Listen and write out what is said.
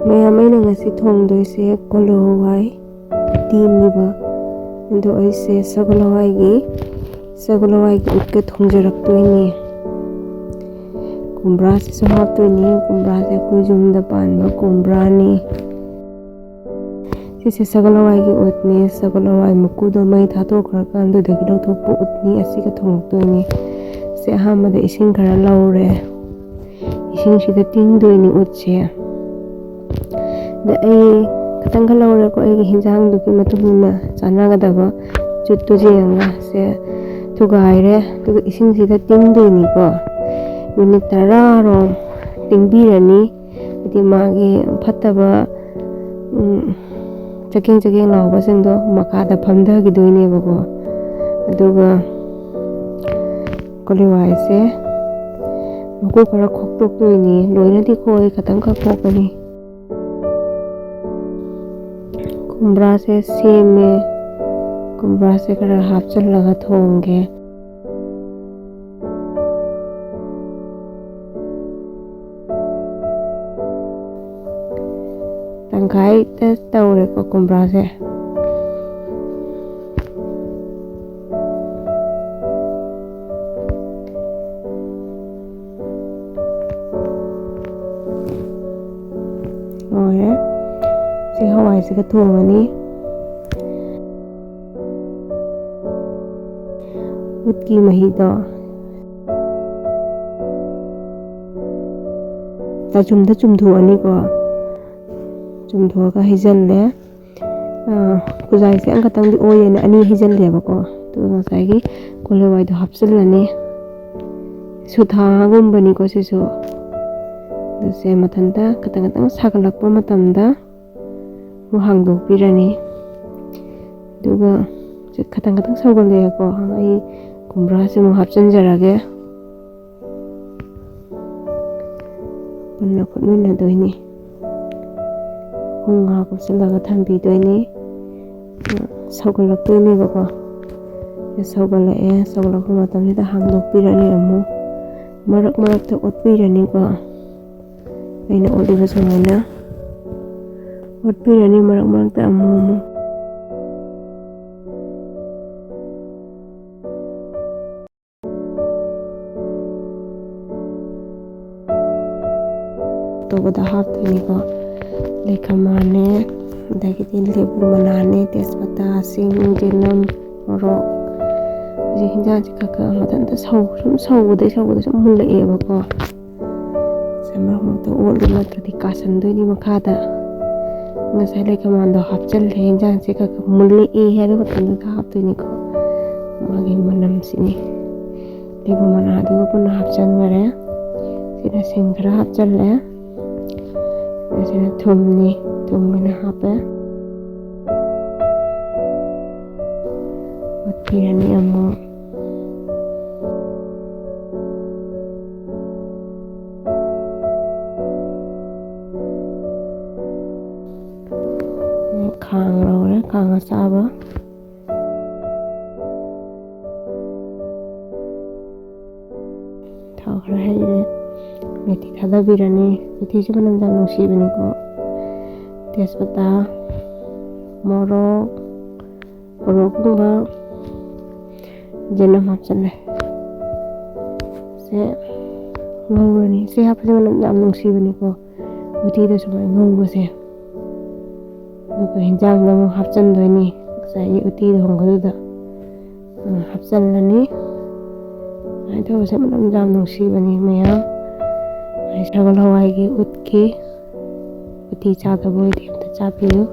ꯃꯌꯥꯝ ꯑꯩꯅ ꯉꯁꯤ ꯊꯣꯡꯗꯣꯏꯁꯦ ꯀꯣꯂꯨ ꯍꯋꯥꯏ ꯎꯇꯤꯅꯦꯕ ꯑꯗꯣ ꯑꯩꯁꯦ ꯁꯒꯣꯜ ꯍꯋꯥꯏꯒꯤ ꯎꯠꯀ ꯊꯣꯡꯖꯔꯛꯇꯣꯏꯅꯤ. ꯀꯨꯝꯕ꯭ꯔꯥꯁꯤꯁꯨ ꯍꯥꯞꯇꯣꯏꯅꯤ. ꯀꯨꯝꯕ꯭ꯔꯥꯁꯦ ꯑꯩꯈꯣꯏ ꯌꯨꯝꯗ ꯄꯥꯟꯕ ꯀꯨꯝꯕ꯭ꯔꯥꯅꯤ. ꯁꯤꯁꯦ ꯁꯒꯣꯜ ꯍꯋꯥꯏꯒꯤ ꯎꯠꯅꯤ. ꯁꯒꯣꯜ ꯍꯋꯥꯏ ꯃꯀꯨꯗꯣ ꯃꯩ ꯊꯥꯗꯣꯛꯈ꯭ꯔꯀꯥꯟꯗꯨꯗꯒꯤ ꯂꯧꯊꯣꯛꯄ ꯎꯠꯅꯤ. ꯑꯁꯤꯒ ꯊꯣꯡꯉꯛꯇꯣꯏꯅꯤ. ꯁꯤ ꯑꯍꯥꯟꯕꯗ ꯏꯁꯤꯡ ꯈꯔ ꯂꯧꯔꯦ. ꯏꯁꯤꯡꯁꯤꯗ ꯇꯤꯡꯗꯣꯏꯅꯤ ꯎꯠꯁꯦ. ꯑꯗ ꯑꯩ ꯈꯤꯇꯪ ꯂꯧꯔꯦꯀꯣ. ꯑꯩꯒꯤ ꯍꯤꯟꯖꯥꯡꯗꯨꯒꯤ ꯃꯇꯨꯡ ꯏꯟꯅ ꯆꯥꯟꯅꯒꯗꯕ ꯆꯨꯠꯇꯨ ꯌꯦꯡꯉꯒ ꯁꯦ ꯊꯨꯒꯥꯏꯔꯦ. ꯑꯗꯨꯒ ꯏꯁꯤꯡꯁꯤꯗ ꯇꯤꯡꯗꯣꯏꯅꯤꯀꯣ. ꯃꯤꯅꯤꯠ 10ꯔꯣꯝ ꯇꯤꯡꯕꯤꯔꯅꯤ. ꯍꯥꯏꯗꯤ ꯃꯥꯒꯤ ꯐꯠꯇꯕ ꯆꯀꯦꯡ ꯂꯥꯎꯕꯁꯤꯡꯗꯣ ꯃꯈꯥꯗ ꯐꯝꯊꯈꯤꯗꯣꯏꯅꯦꯕꯀꯣ. ꯑꯗꯨꯒ ꯀꯣꯂꯤ ꯍꯋꯥꯏꯁꯦ ꯃꯀꯨ ꯈꯔ ꯈꯣꯛꯇꯣꯛꯇꯣꯏꯅꯤ. ꯂꯣꯏꯅꯗꯤ ꯈꯣꯛꯑꯣꯏ, ꯈꯤꯇꯪꯈꯛ ꯈꯣꯛꯀꯅꯤ. ꯀꯨꯝꯕ꯭ꯔꯥꯁꯦ ꯁꯦꯝꯃꯦ. ꯀꯨꯝꯕ꯭ꯔꯥꯁꯦ ꯈꯔ ꯍꯥꯞꯆꯤꯜꯂꯒ ꯊꯣꯡꯒꯦ. ꯇꯪꯈꯥꯏꯗ ꯇꯧꯔꯦꯀꯣ ꯀꯨꯝꯕ꯭ꯔꯥꯁꯦ. ꯂꯣꯏꯔꯦ. ꯁꯤ ꯍꯋꯥꯏꯁꯤꯒ ꯊꯣꯡꯉꯅꯤ. ꯎꯠꯀꯤ ꯃꯍꯤꯗꯣ ꯆꯥꯆꯨꯝꯗ ꯆꯨꯝꯊꯣꯛꯑꯅꯤꯀꯣ. ꯆꯨꯝꯊꯣꯛꯑꯒ ꯍꯩꯖꯤꯜꯂꯦ. ꯈꯨꯖꯥꯏꯁꯦ ꯑꯃꯈꯛꯇꯪꯗꯤ ꯑꯣꯏꯌꯦꯅ 2 ꯍꯩꯖꯤꯜꯂꯦꯕꯀꯣ. ꯑꯗꯨꯒ ꯉꯁꯥꯏꯒꯤ ꯀꯣꯂꯤ ꯍꯋꯥꯏꯗꯣ ꯍꯥꯞꯆꯤꯜꯂꯅꯤ. ꯁꯨꯊꯥꯒꯨꯝꯕꯅꯤꯀꯣ ꯁꯤꯁꯨ. ꯑꯗꯨꯁꯦ ꯃꯊꯟꯇ ꯈꯤꯇꯪ ꯁꯥꯒꯠꯂꯛꯄ ꯃꯇꯝꯗ ꯑꯃꯨꯛ ꯍꯥꯡꯗꯣꯛꯄꯤꯔꯅꯤ. ꯑꯗꯨꯒ ꯈꯤꯇꯪ ꯁꯧꯒꯠꯂꯛꯑꯦꯀꯣ. ꯑꯩ ꯀꯨꯝꯕ꯭ꯔꯥꯁꯦ ꯑꯃꯨꯛ ꯍꯥꯞꯆꯤꯟꯖꯔꯒꯦ. ꯄꯨꯟꯅ ꯐꯨꯠꯃꯤꯟꯅꯗꯣꯏꯅꯤ. ꯉꯥꯏꯍꯥꯛ ꯀꯨꯞꯁꯤꯜꯂꯒ ꯊꯝꯕꯤꯗꯣꯏꯅꯤ. ꯁꯧꯒꯠꯂꯛꯇꯣꯏꯅꯦꯕꯀꯣ. ꯁꯧꯒꯠꯂꯛꯄ ꯃꯇꯝꯁꯤꯗ ꯍꯥꯡꯗꯣꯛꯄꯤꯔꯅꯤ. ꯑꯃꯨꯛ ꯃꯔꯛꯇ ꯑꯣꯠꯄꯤꯔꯅꯤꯀꯣ. ꯑꯩꯅ ꯑꯣꯠꯂꯤꯕ ꯁꯨꯃꯥꯏꯅ ꯑꯣꯠꯄꯤꯔꯅꯤ ꯃꯔꯛꯇ ꯑꯃꯨꯛ. ꯑꯇꯣꯞꯄꯗ ꯍꯥꯞꯇꯣꯏꯅꯤꯀꯣ. ꯂꯩꯈꯃꯥꯅꯦ, ꯑꯗꯒꯤꯗꯤ ꯂꯦꯕꯨ ꯃꯅꯥꯅꯦ, ꯇꯦꯖꯄꯇꯥ, ꯁꯤꯡ, ꯆꯅꯝ, ꯃꯣꯔꯣꯛ. ꯍꯧꯖꯤꯛ ꯍꯤꯟꯖꯥꯡꯁꯦ ꯈꯔ ꯃꯊꯟꯇ ꯁꯨꯝ ꯁꯧꯕꯗꯩ ꯁꯨꯝ ꯃꯨꯜꯂꯛꯑꯦꯕꯀꯣ. ꯃꯔꯛꯇ ꯑꯣꯠꯂꯨ ꯅꯠꯇ꯭ꯔꯗꯤ ꯀꯥꯁꯟꯗꯣꯏꯅꯤ ꯃꯈꯥꯗ. ꯉꯁꯥꯏ ꯂꯩꯈꯃꯥꯟꯗꯣ ꯍꯥꯞꯆꯤꯜꯂꯦ. ꯍꯤꯟꯖꯥꯡꯁꯦ ꯈꯔ ꯃꯨꯜꯂꯛꯑꯦ ꯍꯥꯏꯕ ꯃꯇꯝꯗ ꯍꯥꯞꯇꯣꯏꯅꯤꯀꯣ. ꯃꯥꯒꯤ ꯃꯅꯝꯁꯤꯅꯤ. ꯂꯦꯕꯨ ꯃꯅꯥꯗꯨꯒ ꯄꯨꯟꯅ ꯍꯥꯞꯆꯟꯈꯔꯦ. ꯁꯤꯗ ꯁꯤꯡ ꯈꯔ ꯍꯥꯞꯆꯜꯂꯦ. ꯑꯁꯤꯅ ꯊꯨꯝꯅꯤ. ꯊꯨꯝ ꯑꯣꯏꯅ ꯍꯥꯞꯄꯦ. ꯑꯣꯠꯄꯤꯔꯅꯤ ꯑꯃꯨꯛ. ꯈꯥꯡ ꯂꯧꯔꯦ, ꯈꯥꯡ ꯑꯆꯥꯕ. ꯊꯥꯎ ꯈꯔ ꯍꯩꯔꯦ. ꯃꯦꯊꯤ ꯊꯥꯗꯕꯤꯔꯅꯤ. ꯃꯦꯊꯤꯁꯨ ꯃꯅꯝ ꯌꯥꯝ ꯅꯨꯡꯁꯤꯕꯅꯤꯀꯣ. ꯇꯦꯖꯄꯇꯥ, ꯃꯣꯔꯣꯛꯀꯨꯝꯕ, ꯆꯅꯝ ꯍꯥꯞꯆꯜꯂꯦ. ꯁꯦ ꯉꯧꯔꯅꯤ. ꯁꯤ ꯍꯥꯞꯄꯁꯦ ꯃꯅꯝ ꯌꯥꯝ ꯅꯨꯡꯁꯤꯕꯅꯤꯀꯣ. ꯎꯇꯤꯗ ꯁꯨꯃꯥꯏꯅ ꯉꯧꯕꯁꯦ. ꯑꯗꯨꯒ ꯍꯤꯟꯖꯥꯡꯗ ꯑꯃꯨꯛ ꯍꯥꯞꯆꯟꯗꯣꯏꯅꯤ. ꯉꯁꯥꯏꯒꯤ ꯎꯇꯤ ꯊꯣꯡꯕꯗꯨꯗ ꯍꯥꯞꯆꯜꯂꯅꯤ. ꯑꯗꯨꯃꯥꯏꯅ ꯇꯧꯕꯁꯦ ꯃꯅꯝ ꯌꯥꯝ ꯅꯨꯡꯁꯤꯕꯅꯤ ꯃꯌꯥꯝ. ꯁꯒꯣꯜ ꯍꯋꯥꯏꯒꯤ ꯎꯇꯤ ꯆꯥꯗꯕ ꯑꯣꯏꯗꯤ ꯑꯝꯇ ꯆꯥꯕꯤꯌꯨ.